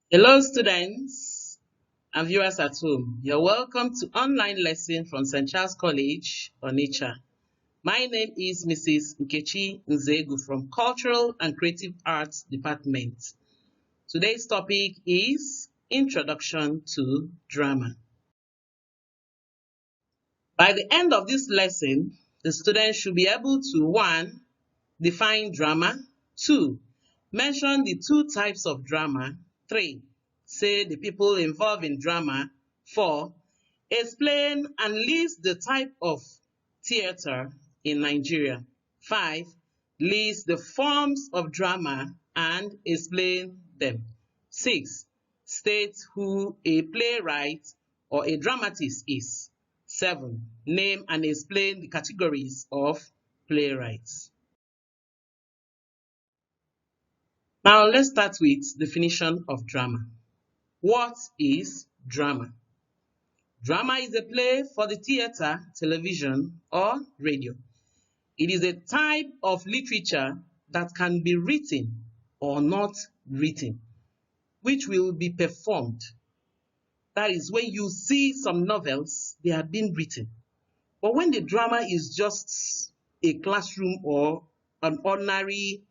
Hello, students and viewers at home. You're welcome to online lesson from St. Charles College, Onitsha. My name is Mrs. Nkechi Nzegwu from Cultural and Creative Arts Department. Today's topic is Introduction to Drama. By the end of this lesson, the students should be able to 1. Define drama. 2. Mention the 2 types of drama. 3. Say the people involved in drama. 4. Explain and list the type of theater in Nigeria. 5. List the forms of drama and explain them. 6. State who a playwright or a dramatist is. 7. Name and explain the categories of playwrights. Now let's start with definition of drama. What is drama? Drama is a play for the theater, television, or radio. It is a type of literature that can be written or not written, which will be performed. That is, when you see some novels, they have been written. But when the drama is just a classroom or an ordinary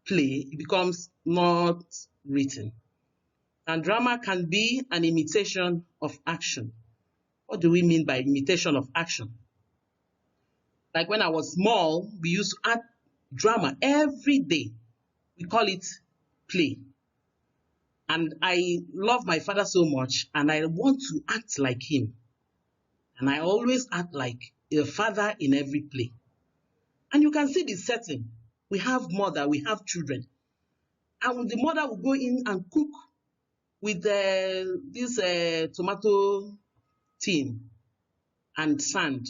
play, it becomes not written. And drama can be an imitation of action. What do we mean by imitation of action? Like when I was small, we used to act drama every day. We call it play. And I love my father so much, and I want to act like him. And I always act like a father in every play. And you can see the setting. We have mother, we have children. And the mother will go in and cook with this tomato tin and sand.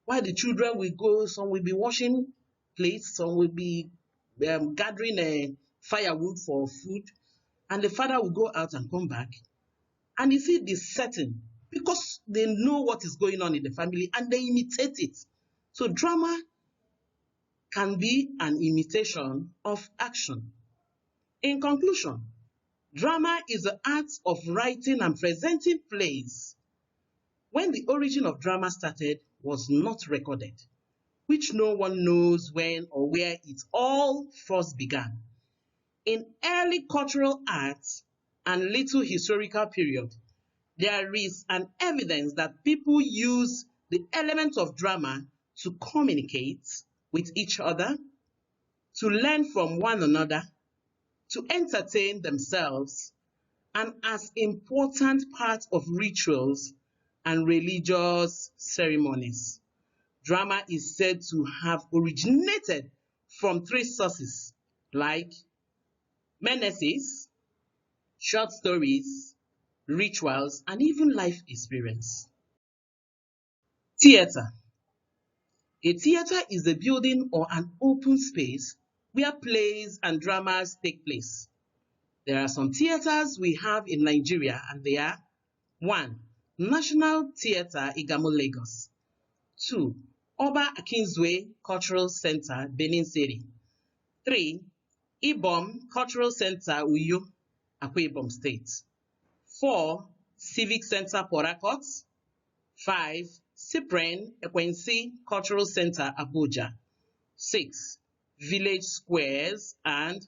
While the children will go, some will be washing plates, some will be gathering firewood for food, and the father will go out and come back. And you see the setting, because they know what is going on in the family and they imitate it. So drama can be an imitation of action. In conclusion, drama is the art of writing and presenting plays. When the origin of drama started was not recorded, which no one knows when or where it all first began. In early cultural arts and little historical period, there is an evidence that people use the element of drama to communicate with each other, to learn from one another, to entertain themselves, and as important part of rituals and religious ceremonies. Drama is said to have originated from 3 sources like menaces, short stories, rituals, and even life experience. Theater. A theater is a building or an open space where plays and dramas take place. There are some theaters we have in Nigeria, and they are: 1. National Theatre, Igamo, Lagos. 2. Oba Akinzwe Cultural Center, Benin City. 3. Ibom Cultural Center, Uyo, Akwa Ibom State. 4. Civic Center, Port Harcourt. 5. Cyprian Ekwensi Cultural Center, Abuja. 6. Village Squares. And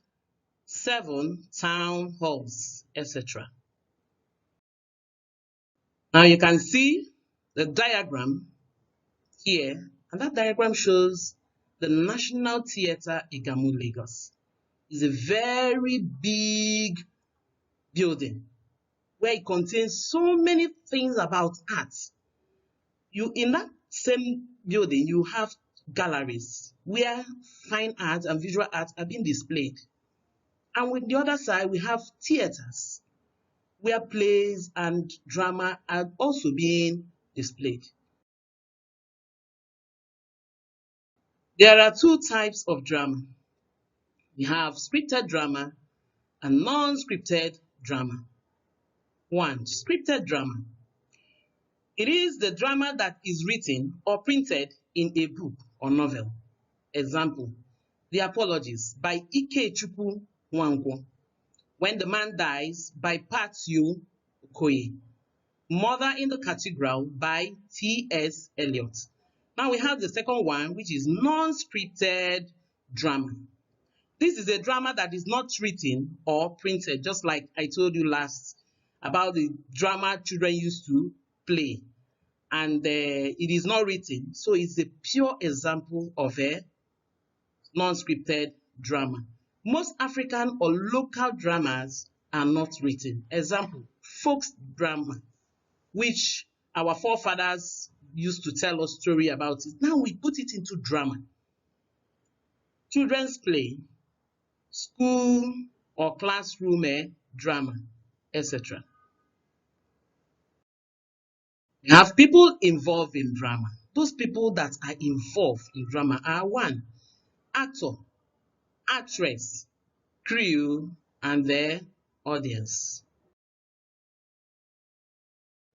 7. Town halls, etc. Now you can see the diagram here, and that diagram shows the National Theatre, Igamo, Lagos. It's a very big building where it contains so many things about art. In that same building, you have galleries where fine art and visual art are being displayed. And with the other side, we have theaters where plays and drama are also being displayed. There are 2 types of drama. We have scripted drama and non-scripted drama. 1. Scripted drama. It is the drama that is written or printed in a book or novel. Example: The Apologies by Ikechukwu Nwankwo. When the Man Dies by Patsy Okoye. Mother in the Cathedral by T.S. Eliot. Now we have the second one, which is non-scripted drama. This is a drama that is not written or printed, just like I told you last about the drama children used to play. And it is not written, so it's a pure example of a non-scripted drama. Most African or local dramas are not written. Example, folk drama, which our forefathers used to tell us story about it. Now we put it into drama. Children's play, school or classroom drama, etc. We have people involved in drama. Those people that are involved in drama are one, actor, actress, crew, and their audience.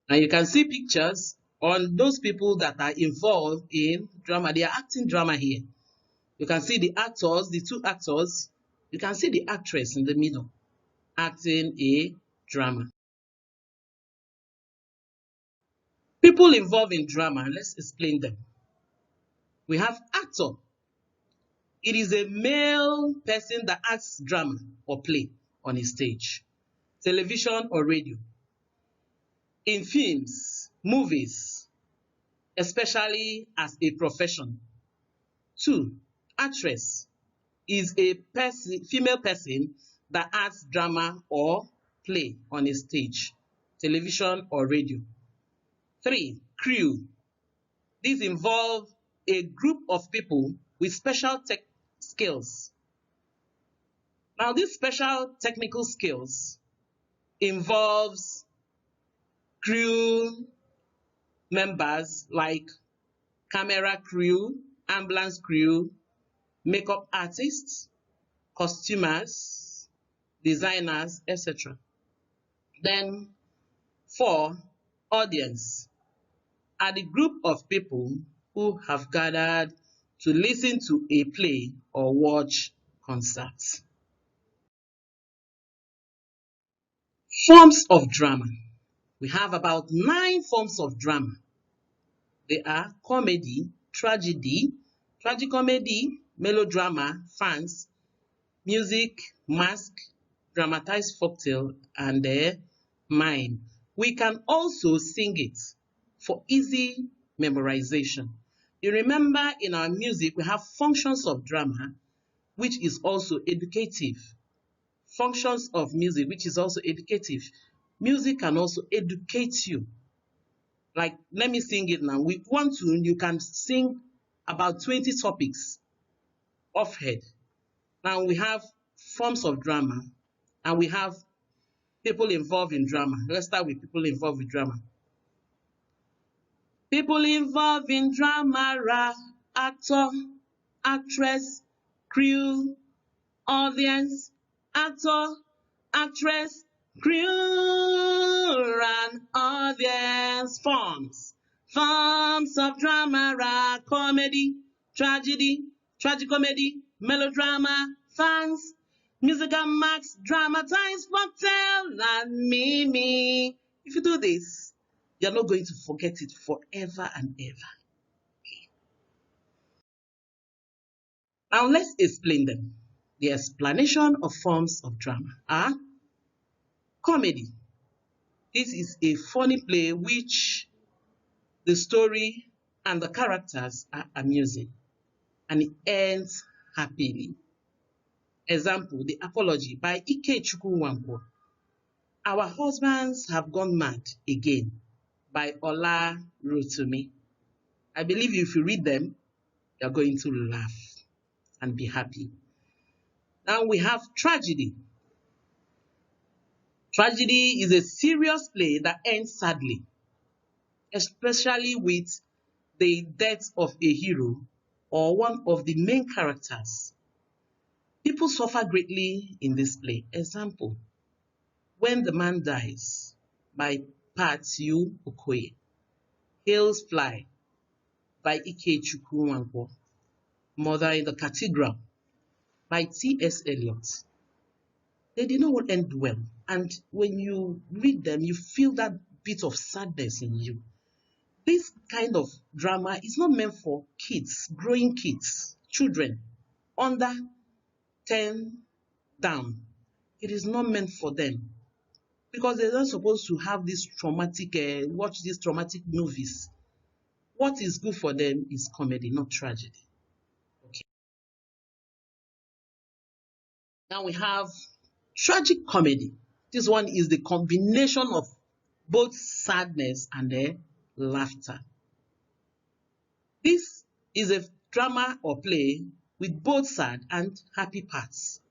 Now you can see pictures on those people that are involved in drama. They are acting drama here. You can see the actors, the two actors. You can see the actress in the middle acting a drama. People involved in drama, let's explain them. We have actor. It is a male person that acts drama or play on a stage, television or radio, in films, movies, especially as a profession. 2, actress is a person, female person that acts drama or play on a stage, television or radio. 3, crew. These involve a group of people with special tech skills. Now, these special technical skills involves crew members like camera crew, ambulance crew, makeup artists, costumers, designers, etc. Then 4, audience are the group of people who have gathered to listen to a play or watch concerts. Forms of drama. We have about 9 forms of drama. They are comedy, tragedy, tragicomedy, melodrama, fans, music, mask, dramatized folktale, and mime. We can also sing it for easy memorization. You remember in our music, we have functions of drama, which is also educative. Functions of music, which is also educative. Music can also educate you. Like, let me sing it now. With one tune, you can sing about 20 topics off head. Now we have forms of drama, and we have people involved in drama. Let's start with people involved with drama. People involved in drama are actor, actress, crew, audience, actor, actress, crew, and audience. Forms of drama are comedy, tragedy, tragicomedy, melodrama, fans, musical marks, dramatized folktale, and mimi. If you do this, you're not going to forget it forever and ever. Now let's explain them. The explanation of forms of drama are comedy. This is a funny play which the story and the characters are amusing, and it ends happily. Example, The Apology by Nkechi. Our Husbands Have Gone Mad Again by Ola Rotumi. I believe if you read them, you're going to laugh and be happy. Now we have tragedy. Tragedy is a serious play that ends sadly, especially with the death of a hero or one of the main characters. People suffer greatly in this play. Example, When the Man Dies by Patsy Okoye. Hills Fly by Nkechi. Mother in the Cathedral by T.S. Eliot. They did not end well. And when you read them, you feel that bit of sadness in you. This kind of drama is not meant for kids, growing kids, children under 10 down. It is not meant for them because they're not supposed to have this traumatic, watch these traumatic movies. What is good for them is comedy, not tragedy. Okay. Now we have tragic comedy. This one is the combination of both sadness and laughter. This is a drama or play with both sad and happy parts.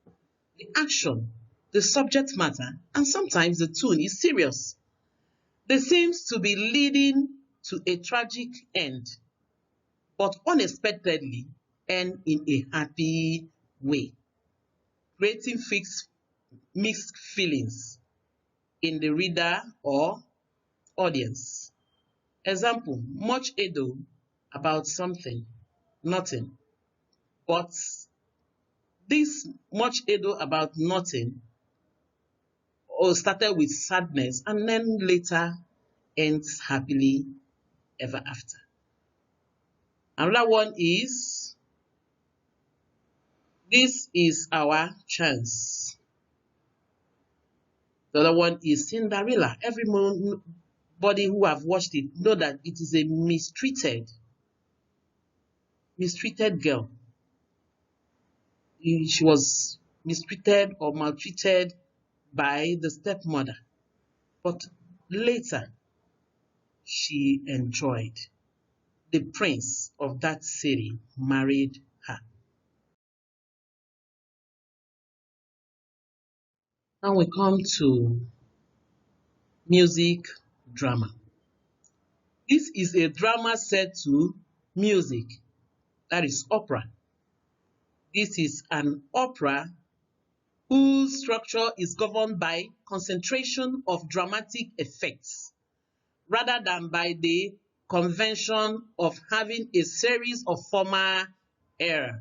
The action, the subject matter, and sometimes the tone is serious. There seems to be leading to a tragic end, but unexpectedly end in a happy way, creating mixed feelings in the reader or audience. Example, much ado about something, nothing. But this much ado about nothing started with sadness and then later ends happily ever after. Another one is, this is our chance. The other one is Cinderella. Everybody who have watched it know that it is a mistreated girl. She was mistreated or maltreated by the stepmother, but later she enjoyed. The prince of that city married her. Now we come to music drama. This is a drama set to music, that is opera. This is an opera whose structure is governed by concentration of dramatic effects rather than by the convention of having a series of formal era.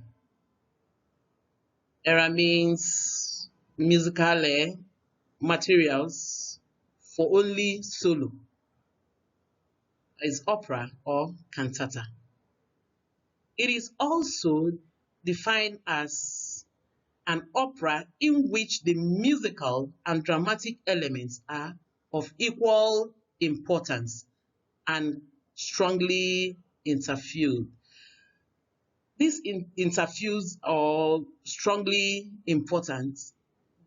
Era means musical materials for only solo. It's opera or cantata. It is also defined as an opera in which the musical and dramatic elements are of equal importance and strongly interfused. These interfused or strongly important,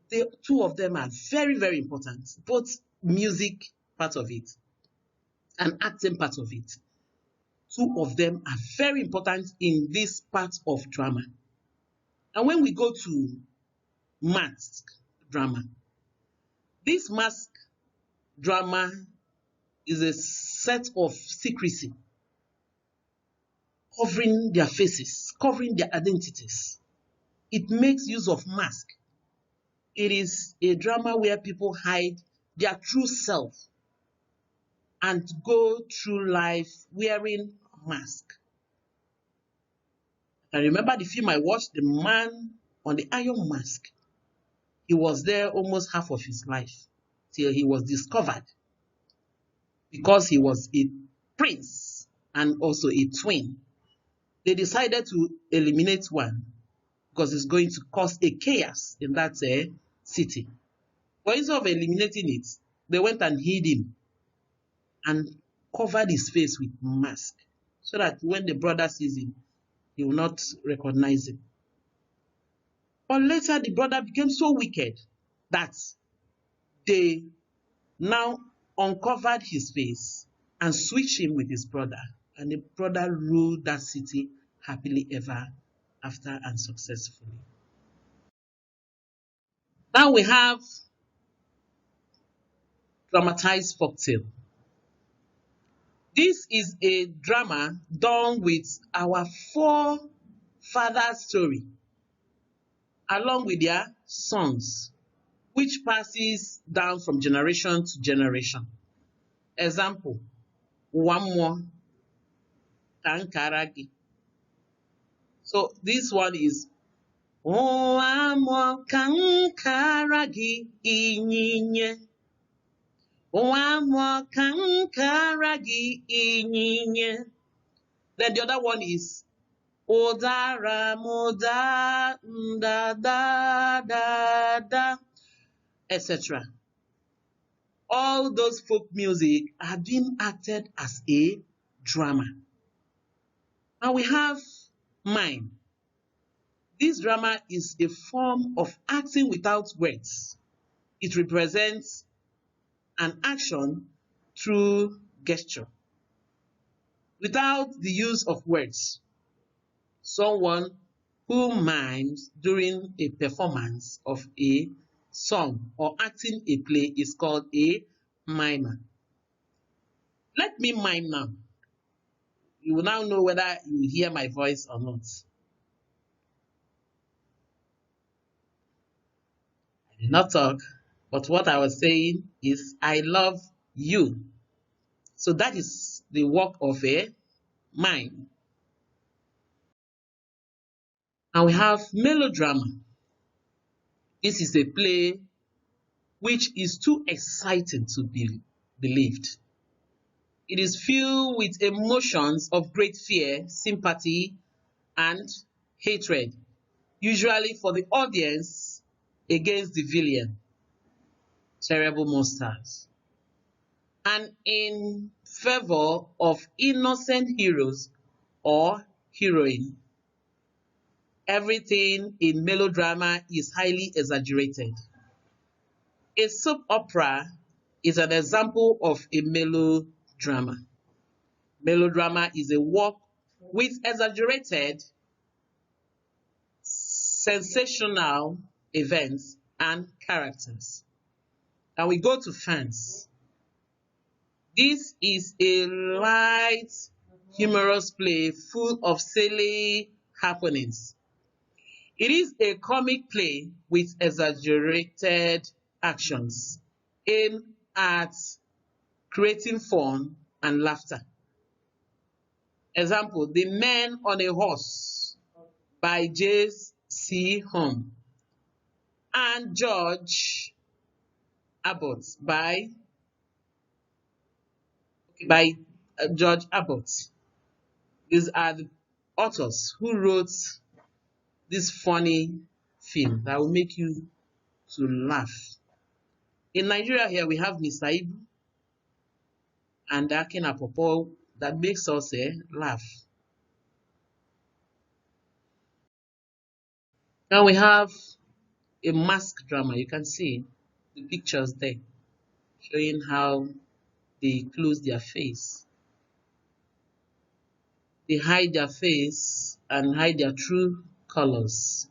the two of them are very, very important, both music part of it and acting part of it. Two of them are very important in this part of drama. And when we go to mask drama, this mask drama is a set of secrecy, covering their faces, covering their identities. It makes use of mask. It is a drama where people hide their true self and go through life wearing a mask. I remember the film I watched, The Man on the Iron Mask. He was there almost half of his life till he was discovered because he was a prince and also a twin. They decided to eliminate one because it's going to cause a chaos in that city. But instead of eliminating it, they went and hid him and covered his face with mask so that when the brother sees him, he will not recognize him. But later, the brother became so wicked that they now uncovered his face and switched him with his brother. And the brother ruled that city happily ever after and successfully. Now we have dramatized folktale. This is a drama done with our forefathers' story along with their songs, which passes down from generation to generation. Example, one more, Tankaragi. So this one is O amo kankaragi inyinye. O amo kankaragi inyinye. Then the other one is Odara moda da da da da, etc. All those folk music are being acted as a drama. And we have mime. This drama is a form of acting without words. It represents an action through gesture, without the use of words. Someone who mimes during a performance of a song or acting a play is called a mimer. Let me mime now. You will now know whether you hear my voice or not. I did not talk, but what I was saying is I love you. So that is the work of a mime. And we have melodrama. This is a play which is too exciting to be believed. It is filled with emotions of great fear, sympathy, and hatred, usually for the audience against the villain, terrible monsters, and in favor of innocent heroes or heroine. Everything in melodrama is highly exaggerated. A soap opera is an example of a melodrama. Melodrama is a work with exaggerated, sensational events and characters. And we go to fans. This is a light, humorous play full of silly happenings. It is a comic play with exaggerated actions aimed at creating fun and laughter. Example, The Man on a Horse by J.C. Home and George Abbott by George Abbott. These are the authors who wrote this funny film that will make you to laugh. In Nigeria here, we have Mr. Ibu and Akin Apopo that makes us laugh. Now we have a mask drama. You can see the pictures there showing how they close their face. They hide their face and hide their true colors.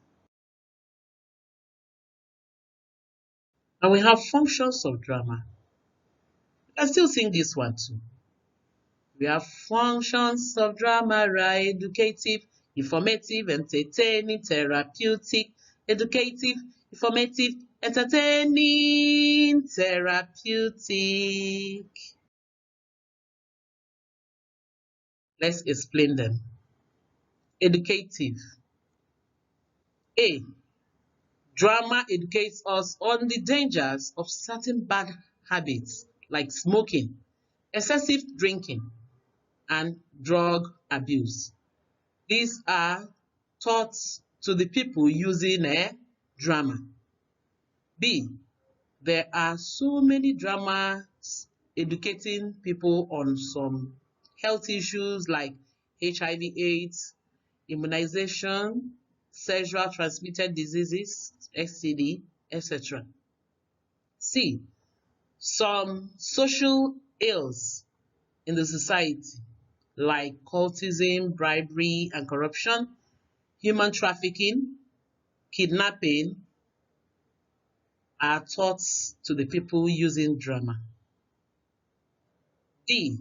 And we have functions of drama. You can still sing this one too. We have functions of drama, right? Educative, informative, entertaining, therapeutic, educative, informative, entertaining, therapeutic. Let's explain them. Educative. A. Drama educates us on the dangers of certain bad habits like smoking, excessive drinking, and drug abuse. These are taught to the people using a drama. B. There are so many dramas educating people on some health issues like HIV/AIDS, immunization, sexual transmitted diseases, STD, etc. C. Some social ills in the society like cultism, bribery and corruption, human trafficking, kidnapping are taught to the people using drama. D.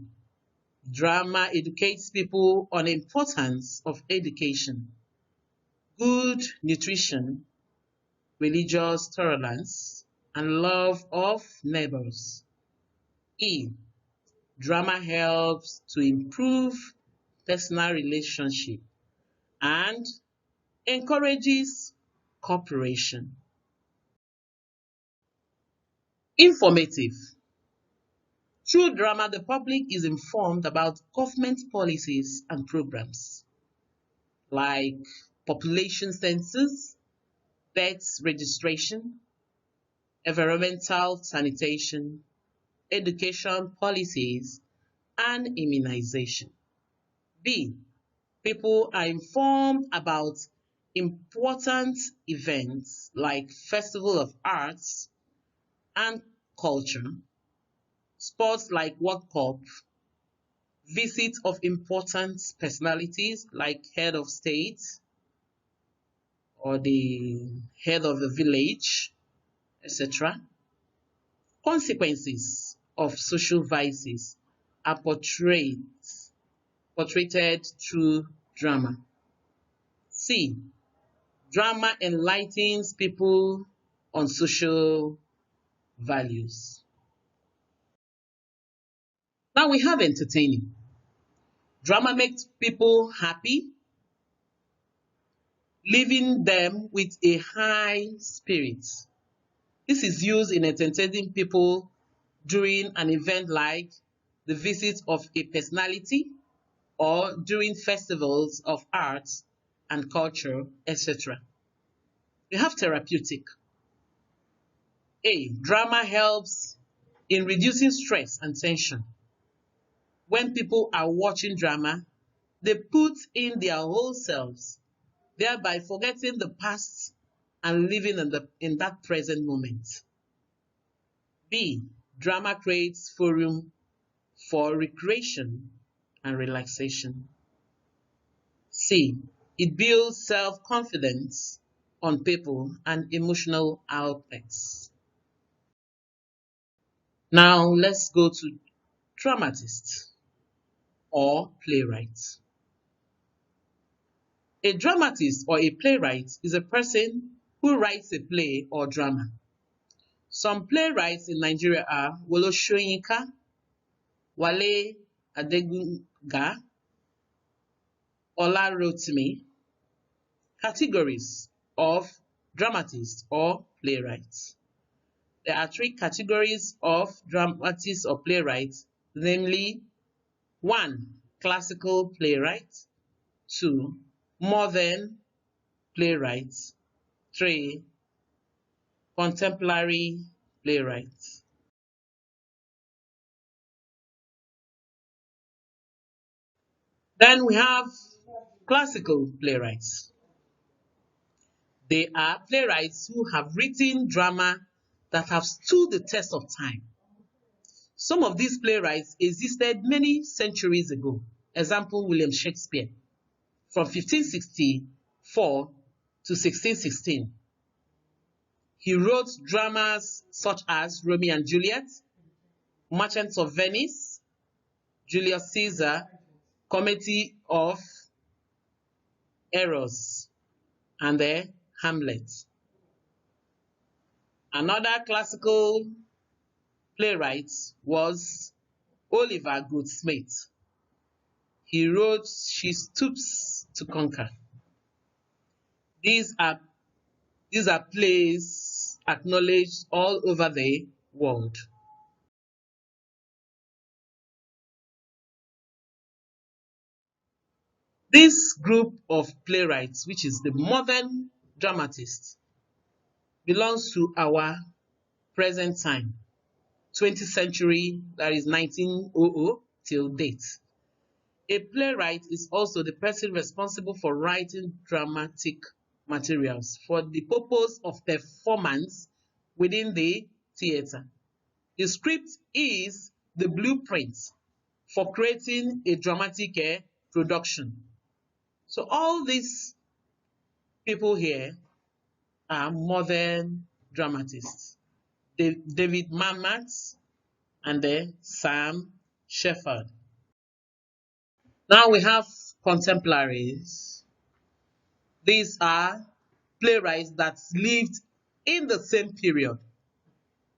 Drama educates people on the importance of education, good nutrition, religious tolerance, and love of neighbors. E. Drama helps to improve personal relationship and encourages corporation. Informative. Through drama, the public is informed about government policies and programs like population census, birth registration, environmental sanitation, education policies, and immunization. B. People are informed about important events like Festival of Arts and Culture, sports like World Cup, visit of important personalities like head of state or the head of the village, etc. Consequences of social vices are portrayed through drama. C. Drama enlightens people on social values. Now we have entertaining. Drama makes people happy, leaving them with a high spirit. This is used in entertaining people during an event like the visit of a personality or during festivals of arts and culture, etc. We have therapeutic. A. Drama helps in reducing stress and tension. When people are watching drama, they put in their whole selves, thereby forgetting the past and living in that present moment. B. Drama creates forum for recreation and relaxation. C. It builds self-confidence on people and emotional outlets. Now let's go to dramatist or playwright. A dramatist or a playwright is a person who writes a play or drama. Some playwrights in Nigeria are Wole Soyinka, Wale Adegunga, Olarotimi. Categories of dramatist or playwright. There are three categories of dramatists or playwrights, namely 1. Classical playwright, 2. Modern playwright, 3. Contemporary playwright. Then we have classical playwrights. They are playwrights who have written drama that have stood the test of time. Some of these playwrights existed many centuries ago. Example, William Shakespeare, from 1564 to 1616. He wrote dramas such as Romeo and Juliet, Merchants of Venice, Julius Caesar, Comedy of Errors, and the Hamlet. Another classical playwright was Oliver Goldsmith. He wrote She Stoops to Conquer. These are plays acknowledged all over the world. This group of playwrights, which is the modern dramatists, belongs to our present time, 20th century, that is 1900 till date. A playwright is also the person responsible for writing dramatic materials for the purpose of performance within the theater. The script is the blueprint for creating a dramatic production. So all these people here are modern dramatists. David Mamet and Sam Shepard. Now we have contemporaries. These are playwrights that lived in the same period.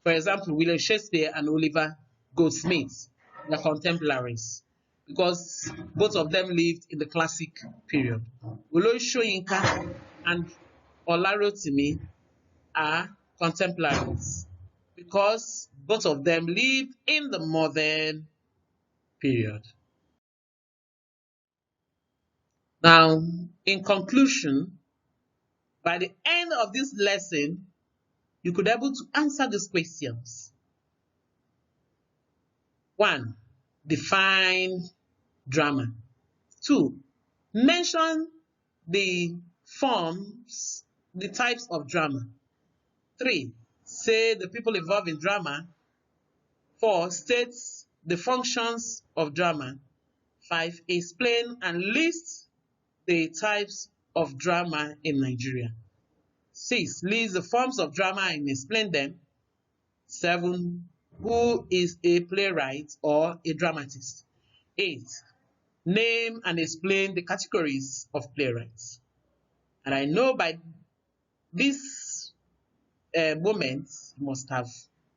For example, William Shakespeare and Oliver Goldsmith, the contemporaries, because both of them lived in the classic period. Wole Soyinka and Olarotimi are contemporaries because both of them lived in the modern period. Now, in conclusion, by the end of this lesson, you could be able to answer these questions. 1. Define drama. 2. Mention the forms, the types of drama. 3. Say the people involved in drama. 4. State the functions of drama. 5. Explain and list the types of drama in Nigeria. 6. List the forms of drama and explain them. 7. Who is a playwright or a dramatist? 8. Name and explain the categories of playwrights. And I know by this moment, you must have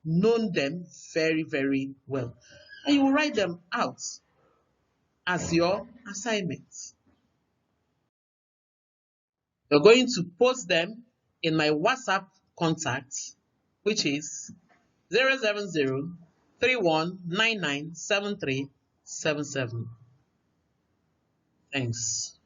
known them very, very well. And you will write them out as your assignments. You're going to post them in my WhatsApp contact, which is 070-3199-7377. Thanks.